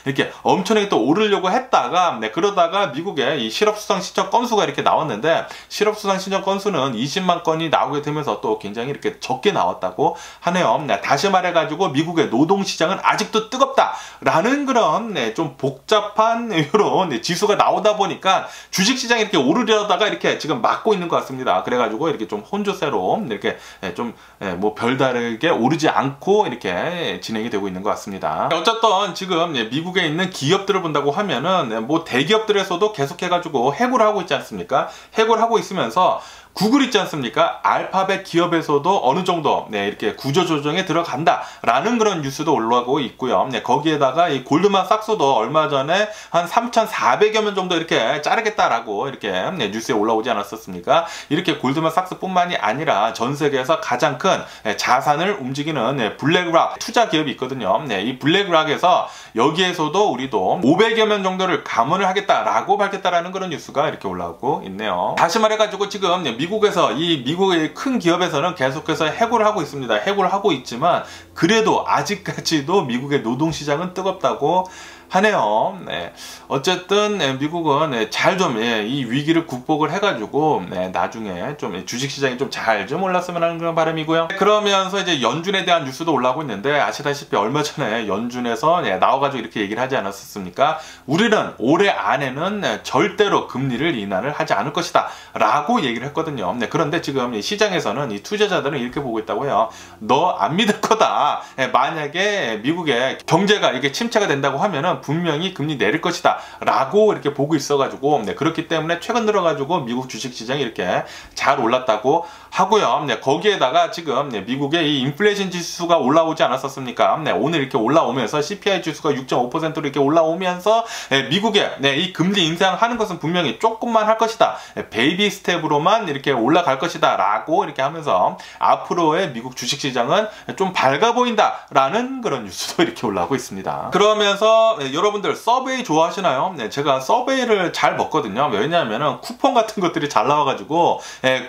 이렇게 엄청나게 또 오르려고 했다가, 그러다가 미국의 이 실업수당 신청 건수가 이렇게 나왔는데, 실업수당 신청 건수는 20만 건이 나오게 되면서 또 굉장히 이렇게 적게 나왔다고 하네요. 다시 말해가지고 미국의 노동시장은 아직도 뜨겁다라는 그런 좀 복잡한 이런 지수가 나오다 보니까 주식시장이 이렇게 오르려다가 이렇게 지금 막고 있는 것 같습니다. 그래가지고 이렇게 좀 혼조세로 이렇게 좀 뭐 별다르게 오르지 않고 이렇게 진행이 되고 있는 것 같습니다. 어쨌든 지금 미국에 있는 기업들을 본다고 하면은 뭐 대기업들에서도 계속해가지고 해고를 하고 있지 않습니까? 해고를 하고 있으면서 구글 있지 않습니까? 알파벳 기업에서도 어느 정도 이렇게 구조조정에 들어간다라는 그런 뉴스도 올라오고 있고요. 거기에다가 이 골드만삭스도 얼마 전에 한 3,400여 명 정도 이렇게 자르겠다라고 이렇게 뉴스에 올라오지 않았었습니까? 이렇게 골드만삭스뿐만이 아니라 전 세계에서 가장 큰 자산을 움직이는 블랙락 투자 기업이 있거든요. 이 블랙락에서 여기에서도 우리도 500여 명 정도를 감원을 하겠다라고 밝혔다라는 그런 뉴스가 이렇게 올라오고 있네요. 다시 말해가지고 지금 미국에서 이 미국의 큰 기업에서는 계속해서 해고를 하고 있습니다. 해고를 하고 있지만 그래도 아직까지도 미국의 노동시장은 뜨겁다고 하네요. 네. 어쨌든 미국은 잘 좀 이 위기를 극복을 해가지고 나중에 좀 주식시장이 좀 잘 좀 올랐으면 하는 그런 바람이고요. 그러면서 이제 연준에 대한 뉴스도 올라오고 있는데, 아시다시피 얼마 전에 연준에서 나와가지고 이렇게 얘기를 하지 않았었습니까? 우리는 올해 안에는 절대로 금리를 인하를 하지 않을 것이다 라고 얘기를 했거든요. 그런데 지금 시장에서는 이 투자자들은 이렇게 보고 있다고 해요. 너 안 믿을 거다. 만약에 미국의 경제가 이게 침체가 된다고 하면은 분명히 금리 내릴 것이다 라고 이렇게 보고 있어가지고, 그렇기 때문에 최근 들어가지고 미국 주식시장이 이렇게 잘 올랐다고 하고요. 거기에다가 지금 미국의 이 인플레이션 지수가 올라오지 않았었습니까? 오늘 이렇게 올라오면서 CPI 지수가 6.5%로 이렇게 올라오면서 미국의 이 금리 인상하는 것은 분명히 조금만 할 것이다. 베이비 스텝으로만 이렇게 올라갈 것이다 라고 이렇게 하면서 앞으로의 미국 주식시장은 좀 밝아 보인다 라는 그런 뉴스도 이렇게 올라오고 있습니다. 그러면서 여러분들 서베이 좋아하시나요? 제가 서베이를 잘 먹거든요. 왜냐하면 쿠폰 같은 것들이 잘 나와가지고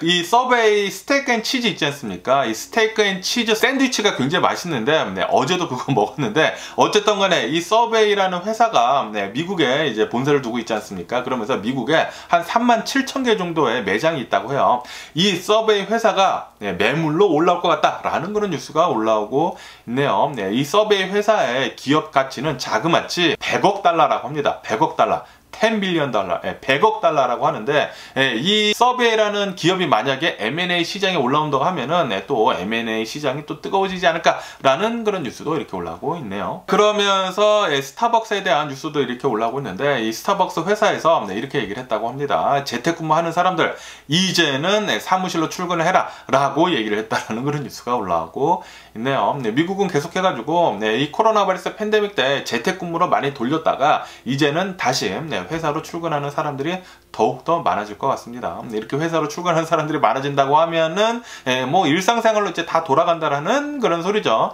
이 서베이 스테이크 앤 치즈 있지 않습니까? 이 스테이크 앤 치즈 샌드위치가 굉장히 맛있는데 어제도 그거 먹었는데, 어쨌든 간에 이 서베이라는 회사가 미국에 이제 본사를 두고 있지 않습니까? 그러면서 미국에 한 37,000개 정도의 매장이 있다고 해요. 이 서베이 회사가 매물로 올라올 것 같다라는 그런 뉴스가 올라오고 있네요. 이 서베이 회사의 기업 가치는 자그마치 값이 100억 달러라고 합니다. 100억 달러. 10 빌리언 달러, 100억 달러라고 하는데, 이 서베이라는 기업이 만약에 M&A 시장에 올라온다고 하면은 또 M&A 시장이 또 뜨거워지지 않을까라는 그런 뉴스도 이렇게 올라오고 있네요. 그러면서 스타벅스에 대한 뉴스도 이렇게 올라오고 있는데, 이 스타벅스 회사에서 이렇게 얘기를 했다고 합니다. 재택근무하는 사람들 이제는 사무실로 출근을 해라 라고 얘기를 했다는 그런 뉴스가 올라오고 있네요. 미국은 계속해가지고 이 코로나 바이러스 팬데믹 때 재택근무로 많이 돌렸다가 이제는 다시 회사로 출근하는 사람들이 더욱더 많아질 것 같습니다. 이렇게 회사로 출근하는 사람들이 많아진다고 하면은 뭐 일상생활로 이제 다 돌아간다라는 그런 소리죠.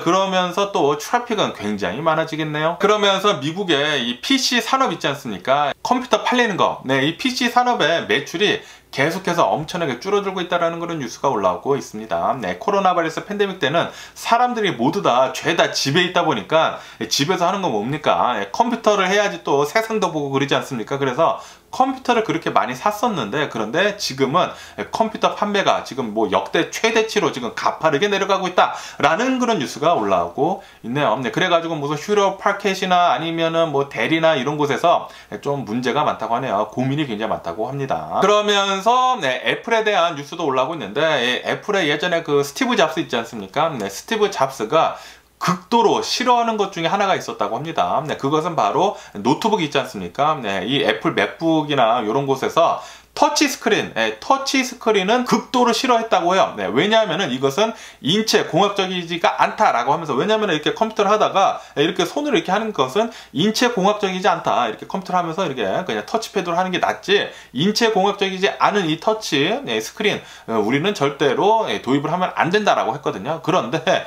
그러면서 또 트래픽은 굉장히 많아지겠네요. 그러면서 미국의 이 PC 산업 있지 않습니까? 컴퓨터 팔리는 거. 이 PC 산업의 매출이 계속해서 엄청나게 줄어들고 있다는 그런 뉴스가 올라오고 있습니다. 코로나 바이러스 팬데믹 때는 사람들이 모두 다 죄다 집에 있다 보니까 집에서 하는 건 뭡니까? 컴퓨터를 해야지 또 세상도 보고 그러지 않습니까? 그래서 컴퓨터를 그렇게 많이 샀었는데, 그런데 지금은 컴퓨터 판매가 지금 뭐 역대 최대치로 지금 가파르게 내려가고 있다라는 그런 뉴스가 올라오고 있네요. 그래가지고 무슨 휴러 파켓이나 아니면은 뭐 대리나 이런 곳에서 좀 문제가 많다고 하네요. 고민이 굉장히 많다고 합니다. 그러면서 애플에 대한 뉴스도 올라오고 있는데, 애플의 예전에 그 스티브 잡스 있지 않습니까? 스티브 잡스가 극도로 싫어하는 것 중에 하나가 있었다고 합니다. 그것은 바로 노트북이 있지 않습니까? 이 애플 맥북이나 이런 곳에서 터치 스크린은 극도로 싫어했다고 해요. 왜냐하면 이것은 인체 공학적이지가 않다라고 하면서, 왜냐하면 이렇게 컴퓨터를 하다가 이렇게 손으로 이렇게 하는 것은 인체 공학적이지 않다. 이렇게 컴퓨터를 하면서 이렇게 그냥 터치패드로 하는 게 낫지, 인체 공학적이지 않은 이 터치 스크린 우리는 절대로 도입을 하면 안 된다라고 했거든요. 그런데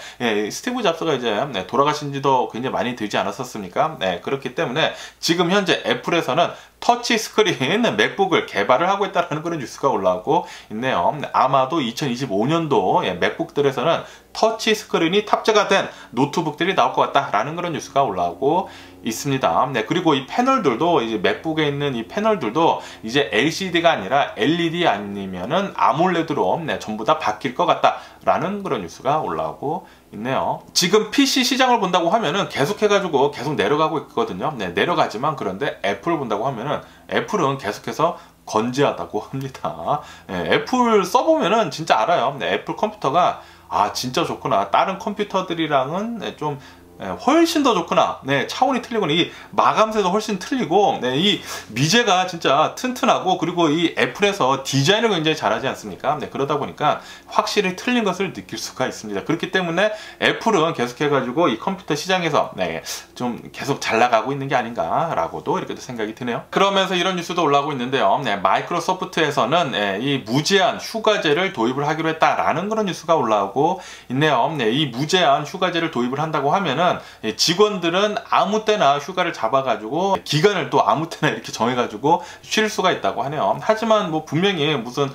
스티브 잡스가 이제 돌아가신 지도 굉장히 많이 되지 않았었습니까? 그렇기 때문에 지금 현재 애플에서는 터치 스크린 맥북을 개발을 하고 있다는 그런 뉴스가 올라오고 있네요. 아마도 2025년도 맥북들에서는 터치 스크린이 탑재가 된 노트북들이 나올 것 같다라는 그런 뉴스가 올라오고 있습니다. 그리고 이 패널들도, 이제 맥북에 있는 이 패널들도 이제 LCD가 아니라 LED 아니면은 아몰레드로 전부 다 바뀔 것 같다라는 그런 뉴스가 올라오고 있네요. 지금 PC 시장을 본다고 하면은 계속해가지고 계속 내려가고 있거든요. 내려가지만, 그런데 애플을 본다고 하면은 애플은 계속해서 건재하다고 합니다. 애플 써보면은 진짜 알아요. 애플 컴퓨터가 진짜 좋구나. 다른 컴퓨터들이랑은 좀 훨씬 더 좋구나. 차원이 틀리구나. 이 마감새도 훨씬 틀리고, 이 미제가 진짜 튼튼하고, 그리고 이 애플에서 디자인을 굉장히 잘하지 않습니까? 그러다 보니까 확실히 틀린 것을 느낄 수가 있습니다. 그렇기 때문에 애플은 계속해가지고 이 컴퓨터 시장에서 좀 계속 잘 나가고 있는 게 아닌가라고도 이렇게 생각이 드네요. 그러면서 이런 뉴스도 올라오고 있는데요. 마이크로소프트에서는 이 무제한 휴가제를 도입을 하기로 했다라는 그런 뉴스가 올라오고 있네요. 이 무제한 휴가제를 도입을 한다고 하면은 직원들은 아무 때나 휴가를 잡아가지고 기간을 또 아무 때나 이렇게 정해가지고 쉴 수가 있다고 하네요. 하지만 뭐 분명히 무슨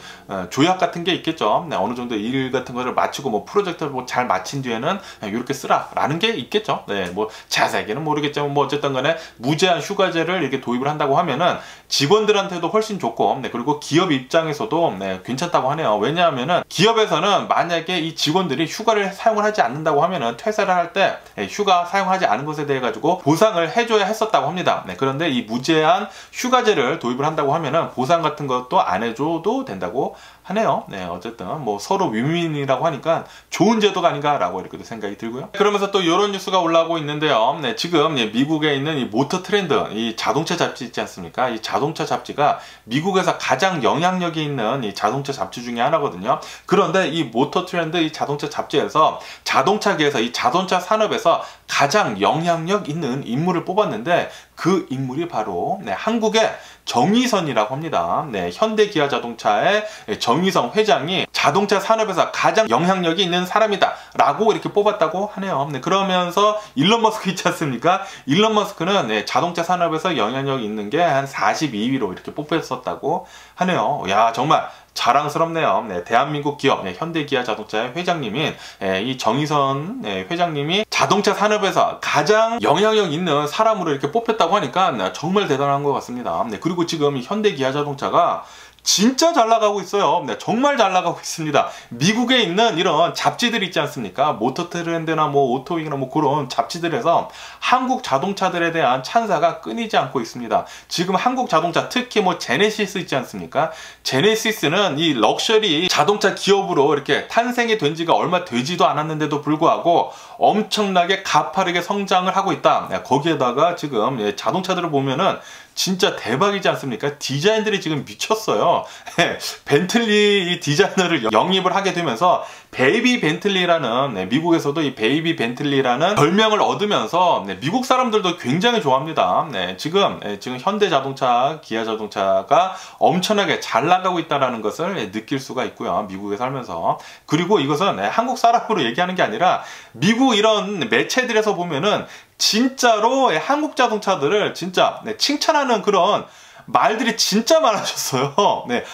조약 같은 게 있겠죠. 어느 정도 일 같은 거를 마치고 뭐 프로젝트를 뭐 잘 마친 뒤에는 이렇게 쓰라라는 게 있겠죠. 뭐 자세하게는 모르겠지만 뭐 어쨌든 간에 무제한 휴가제를 이렇게 도입을 한다고 하면은 직원들한테도 훨씬 좋고, 그리고 기업 입장에서도 괜찮다고 하네요. 왜냐하면은 기업에서는 만약에 이 직원들이 휴가를 사용을 하지 않는다고 하면은 퇴사를 할 때 휴가 사용하지 않은 것에 대해 가지고 보상을 해줘야 했었다고 합니다. 그런데 이 무제한 휴가제를 도입을 한다고 하면은 보상 같은 것도 안 해줘도 된다고 하네요. 어쨌든 뭐 서로 윈윈이라고 하니까 좋은 제도가 아닌가라고 이렇게도 생각이 들고요. 그러면서 또 이런 뉴스가 올라오고 있는데요. 지금 미국에 있는 이 모터 트렌드, 이 자동차 잡지 있지 않습니까? 이 자동차 잡지가 미국에서 가장 영향력이 있는 이 자동차 잡지 중에 하나거든요. 그런데 이 모터 트렌드, 이 자동차 잡지에서 자동차계에서, 이 자동차 산업에서 가장 영향력 있는 인물을 뽑았는데, 그 인물이 바로 한국의 정의선이라고 합니다. 현대기아 자동차의 정의선 회장이 자동차 산업에서 가장 영향력이 있는 사람이다 라고 이렇게 뽑았다고 하네요. 그러면서 일론 머스크 있지 않습니까? 일론 머스크는 자동차 산업에서 영향력 있는 게 한 42위로 이렇게 뽑혔었다고 하네요. 야, 정말 자랑스럽네요. 대한민국 기업 현대기아 자동차의 회장님인 이 정의선 회장님이 자동차 산업에서 가장 영향력 있는 사람으로 이렇게 뽑혔다고 하니까 정말 대단한 것 같습니다. 그리고 지금 현대기아 자동차가 진짜 잘 나가고 있어요. 네, 정말 잘 나가고 있습니다. 미국에 있는 이런 잡지들 있지 않습니까? 모터 트렌드나 뭐 오토익이나 뭐 그런 잡지들에서 한국 자동차들에 대한 찬사가 끊이지 않고 있습니다. 지금 한국 자동차, 특히 뭐 제네시스 있지 않습니까? 제네시스는 이 럭셔리 자동차 기업으로 이렇게 탄생이 된 지가 얼마 되지도 않았는데도 불구하고 엄청나게 가파르게 성장을 하고 있다. 거기에다가 지금 자동차들을 보면은 진짜 대박이지 않습니까? 디자인들이 지금 미쳤어요. 벤틀리 디자이너를 영입을 하게 되면서 베이비 벤틀리라는, 미국에서도 이 베이비 벤틀리라는 별명을 얻으면서 미국 사람들도 굉장히 좋아합니다. 지금 현대 자동차, 기아 자동차가 엄청나게 잘 나가고 있다는 것을 느낄 수가 있고요. 미국에 살면서. 그리고 이것은 한국 사람으로 얘기하는 게 아니라 미국 이런 매체들에서 보면은 진짜로 한국 자동차들을 진짜 칭찬하는 그런 말들이 진짜 많아졌어요.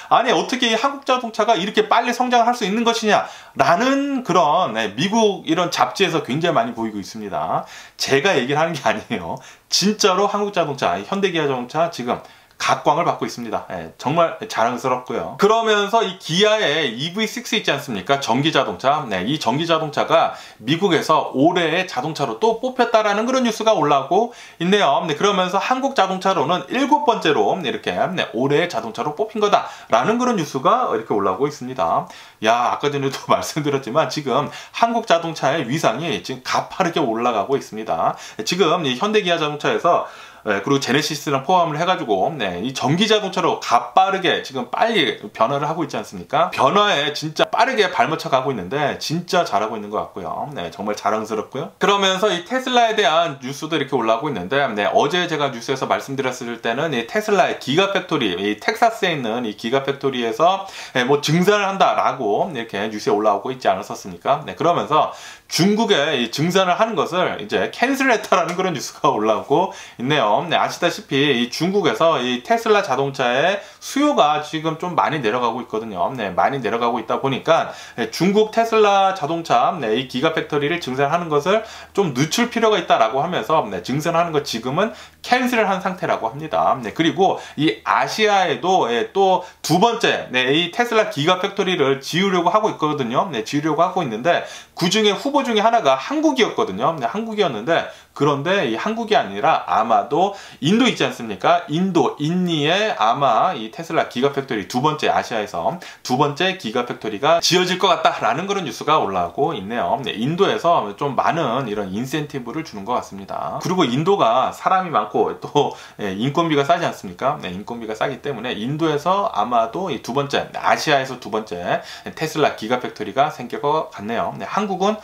아니 어떻게 한국 자동차가 이렇게 빨리 성장을 할 수 있는 것이냐 라는 그런 미국 이런 잡지에서 굉장히 많이 보이고 있습니다. 제가 얘기를 하는 게 아니에요. 진짜로 한국 자동차, 현대기아 자동차 지금 각광을 받고 있습니다. 정말 자랑스럽고요. 그러면서 이 기아의 EV6 있지 않습니까? 전기자동차. 이 전기자동차가 미국에서 올해의 자동차로 또 뽑혔다라는 그런 뉴스가 올라오고 있네요. 그러면서 한국 자동차로는 7번째로 이렇게 올해의 자동차로 뽑힌 거다라는 그런 뉴스가 이렇게 올라오고 있습니다. 야, 아까 전에도 말씀드렸지만 지금 한국 자동차의 위상이 지금 가파르게 올라가고 있습니다. 지금 이 현대기아 자동차에서 그리고 제네시스랑 포함을 해가지고 이 전기 자동차로 가빠르게 지금 빨리 변화를 하고 있지 않습니까? 변화에 진짜 빠르게 발맞춰 가고 있는데 진짜 잘하고 있는 것 같고요. 정말 자랑스럽고요. 그러면서 이 테슬라에 대한 뉴스도 이렇게 올라오고 있는데 어제 제가 뉴스에서 말씀드렸을 때는 이 테슬라의 기가팩토리, 이 텍사스에 있는 이 기가팩토리에서 뭐 증산을 한다라고 이렇게 뉴스에 올라오고 있지 않았었습니까? 그러면서 중국에 이 증산을 하는 것을 이제 캔슬했다라는 그런 뉴스가 올라오고 있네요. 아시다시피 이 중국에서 이 테슬라 자동차의 수요가 지금 좀 많이 내려가고 있거든요. 많이 내려가고 있다 보니까 중국 테슬라 자동차 이 기가팩토리를 증산하는 것을 좀 늦출 필요가 있다라고 하면서 증산하는 것 지금은 캔슬을 한 상태라고 합니다. 그리고 이 아시아에도 또 두 번째 이 테슬라 기가팩토리를 지으려고 하고 있거든요. 지으려고 하고 있는데 그 중에 후보 중에 하나가 한국이었거든요. 한국이었는데 그런데 이 한국이 아니라 아마도 인도 있지 않습니까? 인니에 아마 이 테슬라 기가팩토리 두 번째, 아시아에서 두 번째 기가팩토리가 지어질 것 같다라는 그런 뉴스가 올라오고 있네요. 인도에서 좀 많은 이런 인센티브를 주는 것 같습니다. 그리고 인도가 사람이 많고 또 인건비가 싸지 않습니까? 인건비가 싸기 때문에 인도에서 아마도 이 두 번째, 아시아에서 두 번째 테슬라 기가팩토리가 생길 것 같네요. 한국은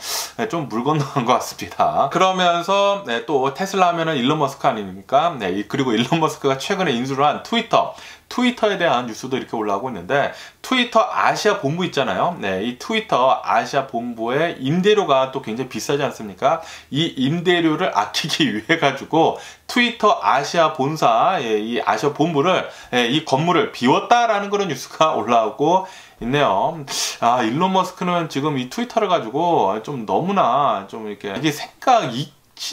좀 물 건너간 것 같습니다. 그러면서 또 테슬라 하면은 일론 머스크 아닙니까? 그리고 일론 머스크가 최근에 인수를 한 트위터에 대한 뉴스도 이렇게 올라오고 있는데 트위터 아시아 본부 있잖아요. 이 트위터 아시아 본부의 임대료가 또 굉장히 비싸지 않습니까? 이 임대료를 아끼기 위해 가지고 트위터 아시아 본사 이 아시아 본부를 이 건물을 비웠다라는 그런 뉴스가 올라오고 있네요. 아, 일론 머스크는 지금 이 트위터를 가지고 좀 너무나 좀 이렇게 이게 생각이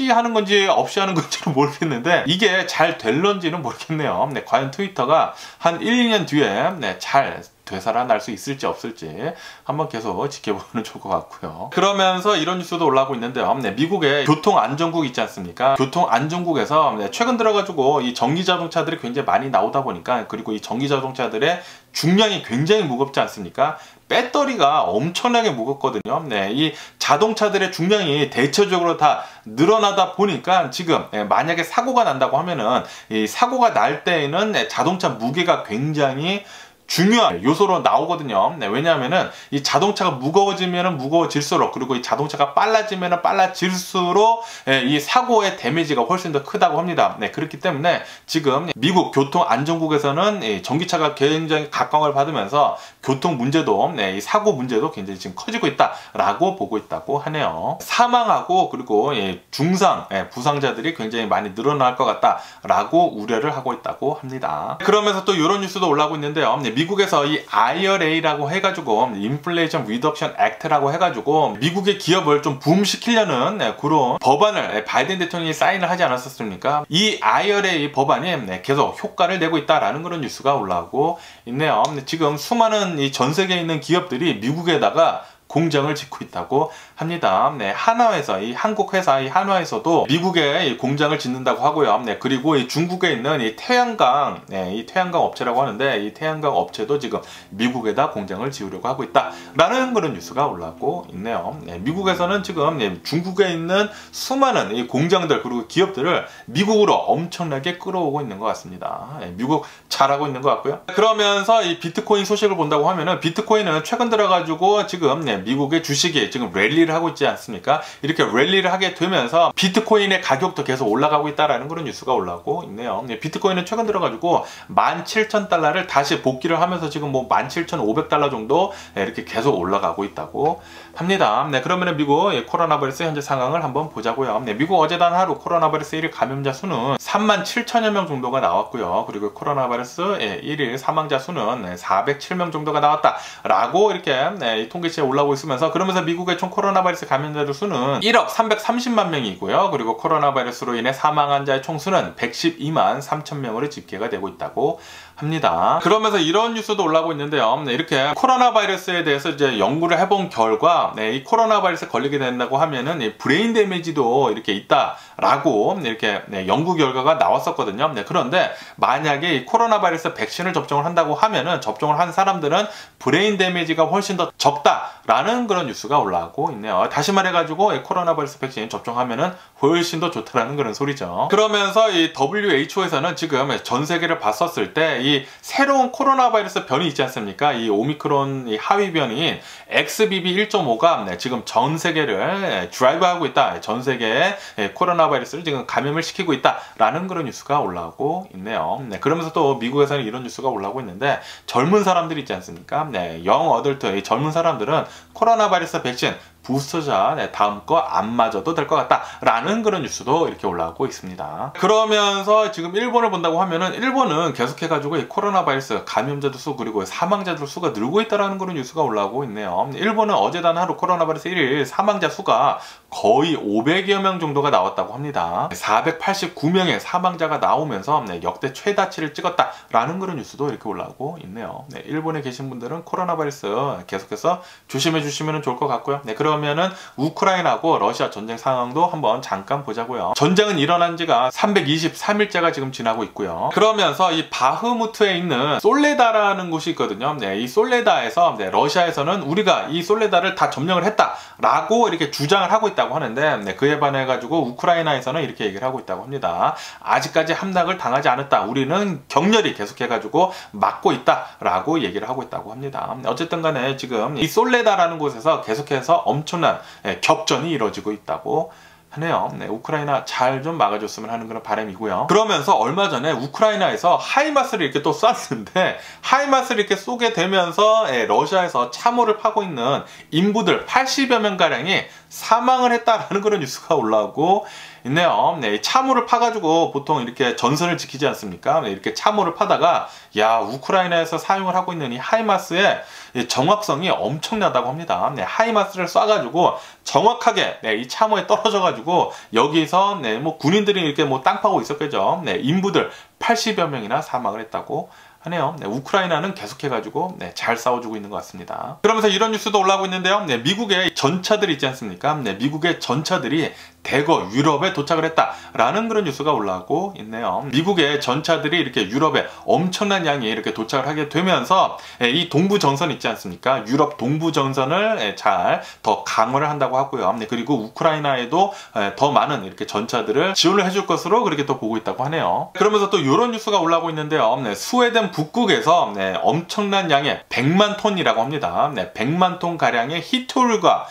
하는 건지 없이 하는 건지는 모르겠는데 이게 잘 될런지는 모르겠네요. 과연 트위터가 한 1, 2년 뒤에 잘 되살아날 수 있을지 없을지 한번 계속 지켜보면 좋을 것 같고요. 그러면서 이런 뉴스도 올라오고 있는데요. 미국의 교통안전국 있지 않습니까? 교통안전국에서 최근 들어가지고 이 전기자동차들이 굉장히 많이 나오다 보니까 그리고 이 전기자동차들의 중량이 굉장히 무겁지 않습니까? 배터리가 엄청나게 무겁거든요. 이 자동차들의 중량이 대체적으로 다 늘어나다 보니까 지금 만약에 사고가 난다고 하면은 이 사고가 날 때에는 자동차 무게가 굉장히 중요한 요소로 나오거든요. 왜냐하면은 이 자동차가 무거워지면은 무거워질수록 그리고 이 자동차가 빨라지면은 빨라질수록 이 사고의 데미지가 훨씬 더 크다고 합니다. 그렇기 때문에 지금 미국 교통안전국에서는 전기차가 굉장히 각광을 받으면서 교통 문제도 이 사고 문제도 굉장히 지금 커지고 있다라고 보고 있다고 하네요. 사망하고 그리고 중상 부상자들이 굉장히 많이 늘어날 것 같다라고 우려를 하고 있다고 합니다. 그러면서 또 이런 뉴스도 올라오고 있는데요. 미국에서 이 IRA라고 해가지고 인플레이션 리덕션 액트라고 해가지고 미국의 기업을 좀 붐시키려는 그런 법안을 바이든 대통령이 사인을 하지 않았었습니까? 이 IRA 법안이 계속 효과를 내고 있다라는 그런 뉴스가 올라오고 있네요. 지금 수많은 이 전 세계에 있는 기업들이 미국에다가 공장을 짓고 있다고 합니다. 한화에서 이 한국 회사 이 한화에서도 미국에 이 공장을 짓는다고 하고요. 그리고 이 중국에 있는 이 태양광 이 태양광 업체라고 하는데 이 태양광 업체도 지금 미국에다 공장을 지으려고 하고 있다라는 그런 뉴스가 올라오고 있네요. 미국에서는 지금 중국에 있는 수많은 이 공장들 그리고 기업들을 미국으로 엄청나게 끌어오고 있는 것 같습니다. 미국 잘하고 있는 것 같고요. 그러면서 이 비트코인 소식을 본다고 하면은 비트코인은 최근 들어가지고 지금 미국의 주식이 지금 랠리를 하고 있지 않습니까? 이렇게 랠리를 하게 되면서 비트코인의 가격도 계속 올라가고 있다라는 그런 뉴스가 올라오고 있네요. 비트코인은 최근 들어가지고 17,000달러를 다시 복귀를 하면서 지금 뭐 17,500달러 정도 이렇게 계속 올라가고 있다고 합니다. 그러면은 미국 코로나 바이러스 현재 상황을 한번 보자고요. 미국 어제 단 하루 코로나 바이러스 1일 감염자 수는 37,000여 명 정도가 나왔고요. 그리고 코로나 바이러스 1일 사망자 수는 407명 정도가 나왔다라고 이렇게 이 통계치에 올라오고 있으면서 그러면서 미국의 총 코로나 바이러스 감염자들 수는 1억 330만 명이고요. 그리고 코로나 바이러스로 인해 사망한 자의 총수는 112만 3천 명으로 집계가 되고 있다고 합니다. 그러면서 이런 뉴스도 올라오고 있는데요. 이렇게 코로나 바이러스에 대해서 이제 연구를 해본 결과 이 코로나 바이러스에 걸리게 된다고 하면은 이 브레인 데미지도 이렇게 있다라고 이렇게 연구 결과가 나왔었거든요. 그런데 만약에 이 코로나 바이러스 백신을 접종을 한다고 하면은 접종을 한 사람들은 브레인 데미지가 훨씬 더 적다라는 그런 뉴스가 올라오고 있네요. 다시 말해가지고 이 코로나 바이러스 백신 접종하면은 훨씬 더 좋다라는 그런 소리죠. 그러면서 이 WHO에서는 지금 전 세계를 봤었을 때 이 새로운 코로나 바이러스 변이 있지 않습니까? 이 오미크론 이 하위 변이인 XBB 1.5가 지금 전 세계를 드라이브하고 있다. 전 세계에 코로나 바이러스를 지금 감염을 시키고 있다라는 그런 뉴스가 올라오고 있네요. 그러면서 또 미국에서는 이런 뉴스가 올라오고 있는데 젊은 사람들이 있지 않습니까? 영 어덜트, 이 젊은 사람들은 코로나 바이러스 백신 부스터샷 다음 거 안 맞아도 될 것 같다 라는 그런 뉴스도 이렇게 올라오고 있습니다. 그러면서 지금 일본을 본다고 하면은 일본은 계속해가지고 이 코로나 바이러스 감염자들 수 그리고 사망자들 수가 늘고 있다라는 그런 뉴스가 올라오고 있네요. 일본은 어제 단 하루 코로나 바이러스 1일 사망자 수가 거의 500여 명 정도가 나왔다고 합니다. 489명의 사망자가 나오면서 역대 최다치를 찍었다라는 그런 뉴스도 이렇게 올라오고 있네요. 일본에 계신 분들은 코로나 바이러스 계속해서 조심해 주시면 좋을 것 같고요. 그러면은 우크라이나하고 러시아 전쟁 상황도 한번 잠깐 보자고요. 전쟁은 일어난 지가 323일째가 지금 지나고 있고요. 그러면서 이 바흐무트에 있는 솔레다라는 곳이 있거든요. 이 솔레다에서 러시아에서는 우리가 이 솔레다를 다 점령을 했다라고 이렇게 주장을 하고 있다고 하는데 그에 반해 가지고 우크라이나에서는 이렇게 얘기를 하고 있다고 합니다. 아직까지 함락을 당하지 않았다. 우리는 격렬히 계속해 가지고 막고 있다라고 얘기를 하고 있다고 합니다. 어쨌든 간에 지금 이 솔레다라는 곳에서 계속해서 엄청난 격전이 이루어지고 있다고 하네요. 우크라이나 잘 좀 막아줬으면 하는 그런 바람이고요. 그러면서 얼마 전에 우크라이나에서 하이마스를 이렇게 또 쐈는데 하이마스를 이렇게 쏘게 되면서 러시아에서 참호를 파고 있는 인부들 80여 명가량이 사망을 했다라는 그런 뉴스가 올라오고 있네요. 참호를 파가지고 보통 이렇게 전선을 지키지 않습니까? 이렇게 참호를 파다가 야 우크라이나에서 사용을 하고 있는 이 하이마스의 정확성이 엄청나다고 합니다. 하이마스를 쏴가지고 정확하게 이 참호에 떨어져가지고 여기서 뭐 군인들이 이렇게 뭐 땅 파고 있었겠죠. 인부들 80여 명이나 사망을 했다고 하네요. 우크라이나는 계속해가지고 잘 싸워주고 있는 것 같습니다. 그러면서 이런 뉴스도 올라오고 있는데요. 미국의 전차들이 있지 않습니까? 미국의 전차들이 대거 유럽에 도착을 했다라는 그런 뉴스가 올라오고 있네요. 미국의 전차들이 이렇게 유럽에 엄청난 양이 이렇게 도착을 하게 되면서 이 동부 전선 있지 않습니까? 유럽 동부 전선을 잘 더 강화를 한다고 하고요. 그리고 우크라이나에도 더 많은 이렇게 전차들을 지원을 해줄 것으로 그렇게 또 보고 있다고 하네요. 그러면서 또 이런 뉴스가 올라오고 있는데요. 스웨덴 북극에서 엄청난 양의 100만 톤이라고 합니다. 100만 톤 가량의 히토류가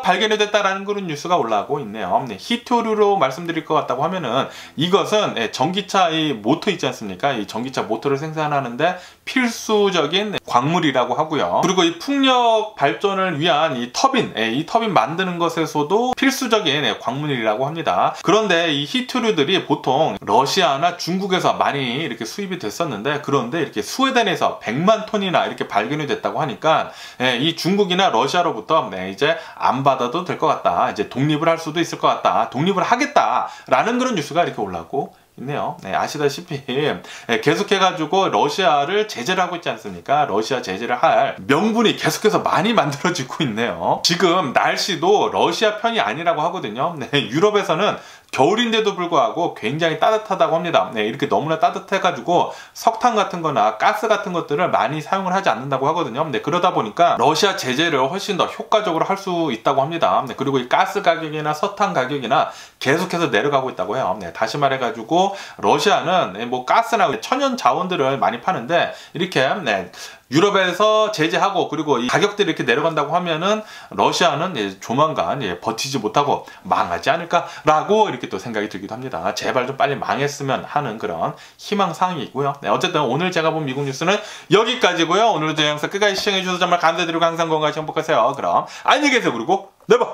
발견이 됐다라는 그런 뉴스가 올라오고 있네요. 히토류로 말씀드릴 것 같다고 하면은 이것은 전기차 이 모터 있지 않습니까? 이 전기차 모터를 생산하는데 필수적인 광물이라고 하고요. 그리고 이 풍력 발전을 위한 이 터빈 만드는 것에서도 필수적인 광물이라고 합니다. 그런데 이 히토류들이 보통 러시아나 중국에서 많이 이렇게 수입이 됐었는데 있었는데, 그런데 이렇게 스웨덴에서 100만 톤이나 이렇게 발견이 됐다고 하니까 이 중국이나 러시아로부터 이제 안 받아도 될 것 같다, 이제 독립을 할 수도 있을 것 같다, 독립을 하겠다라는 그런 뉴스가 이렇게 올라오고 있네요. 아시다시피 계속해가지고 러시아를 제재를 하고 있지 않습니까? 러시아 제재를 할 명분이 계속해서 많이 만들어지고 있네요. 지금 날씨도 러시아 편이 아니라고 하거든요. 유럽에서는 겨울인데도 불구하고 굉장히 따뜻하다고 합니다. 이렇게 너무나 따뜻해가지고 석탄 같은 거나 가스 같은 것들을 많이 사용을 하지 않는다고 하거든요. 그러다 보니까 러시아 제재를 훨씬 더 효과적으로 할 수 있다고 합니다. 그리고 이 가스 가격이나 석탄 가격이나 계속해서 내려가고 있다고 해요. 다시 말해가지고 러시아는 뭐 가스나 천연 자원들을 많이 파는데, 이렇게 유럽에서 제재하고 그리고 이 가격들이 이렇게 내려간다고 하면은 러시아는 조만간 버티지 못하고 망하지 않을까라고 이렇게 또 생각이 들기도 합니다. 제발 좀 빨리 망했으면 하는 그런 희망사항이고요. 어쨌든 오늘 제가 본 미국 뉴스는 여기까지고요. 오늘도 제 영상 끝까지 시청해주셔서 정말 감사드리고 항상 건강하시고 행복하세요. 그럼 안녕히 계세요. 그리고 네버!